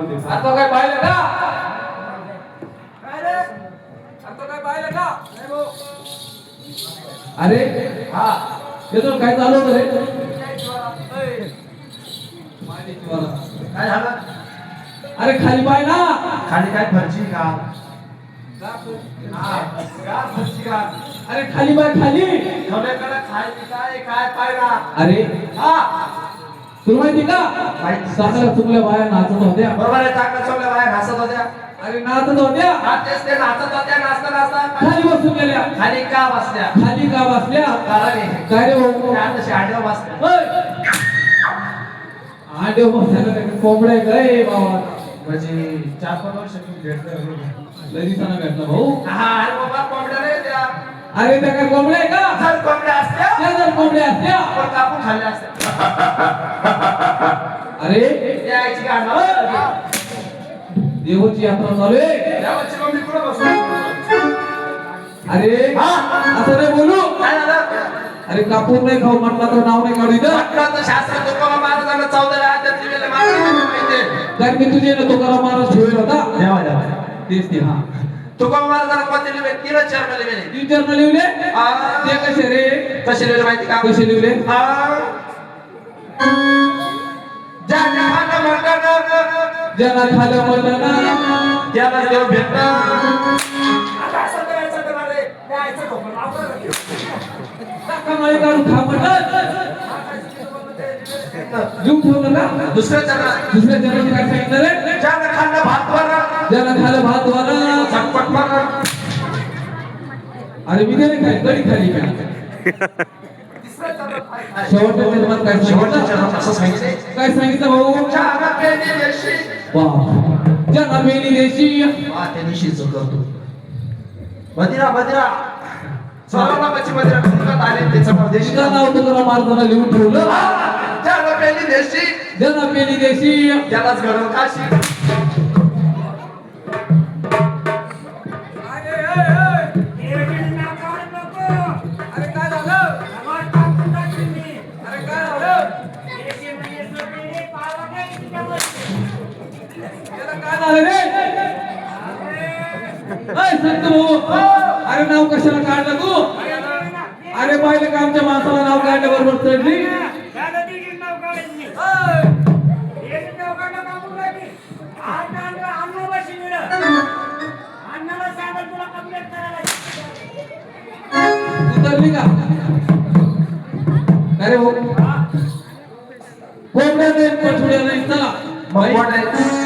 होते. आता काय पाहिलं का? काय रे? आता काय पाहिलं का? नाही भाऊ. अरे हा. येतो काय चालू होतं रे? काय जीवाला? ऐ. माझ्या जीवाला. काय झालं? अरे खाली पाय ना. खाली काय फरची का? जा तू. हा, का फरची का? अरे खाली पाय खाली. थोड्याकडे खायची काय पाहिला? अरे हा, तुला माहिती का माहिती. चांगल्या चुकल्या बाया नाचत होत्या. बरोबर आहे. चांगल्या चोगल्या बाया घासत होत्या. अरे नाचत होत्या. हा, तेच ते नाचत होत्या. नाचता खाली बसून गेल्या. खाली का बसल्या? खाली का बसल्या? कारण आहे. काय रे भाऊ? त्या तशी आडव्या बसल्या. आडे बसायला काय कोंबड्या काय बाबा? म्हणजे 4-5 वर्ष भेटलं. लय दिवसानं भेटला भाऊ. हा, अरे बाबा कोंबड्या नाही त्या. अरे त्या काय कोंबड्या आहे का? जर कोंबड्या असत्या त्या जर कोंबड्या असत्या पण कापून खाल्ल्या असत्या. अरे यायची गाणं. देवाची यात्रा चालू आहे. देवाची कोंबडी कुठं बसली? अरे हा? असं नाही बोलू. काय झालं? अरे कापूर नाही खाऊ म्हटला तर नाव नाही काढू इथं. म्हटलं तर शास्त्र तुकोबा महाराजांना 14 अध्यात्म दिलेले महाराजांना माहिती आहे. कारण की तुझे ना तुकाराम महाराज ठेवला होता. देवा. तेच ते हा तुकोबा महाराजांना कोणते लिहिले? 3 चरण लिहिले. तीन चरण लिवले. हा. ते कसे रे? कसे लिहिले माहिती का? कसे लिवले? हा. ज्याने खाणं मटण, ज्याला खालं मटण त्याला देव भेटणं. कमाई काढून खा मटण. लिहून ठेवलं का? दुसऱ्या चरणात दुसऱ्या चरणात काय सांगितलं रे? ज्याने खाणं भात वरण, ज्याला खालं भात वाला. झटपट वरण. अरे मी नाही खाय कधी खाली का? तिसऱ्या चरणात काय? शेवटच्या चरणात काय शेवटच्या सांगितलं? चरणात असं सांगितलंय. काय सांगितलं भाऊ? ज्याला पेनी देशी. वा ज्याला मेली देशी. हा, त्या दिवशीच करतो. मदिरा स्वराबाची मदिरा कुंकात आले त्याचं परदेशी. तिचं नाव तुकाराम महाराजांना लिहून ठेवलं. ज्याला पेनी देशी, ज्याला मेली देशी. त्यालाच घडव काशी. अरे अरे काय झालं? अरे काय झालं? त्याला काय झालं रे? अय संत भाऊ. अरे नाव कशाला काढलं तू? अरे पाहिलं का आमच्या माणसाला नाव काढल्याबरोबर चढली. उतरली का? अरे भाऊ कोंबड्या नाही पठुड्या नाही चला मग कोण आहे?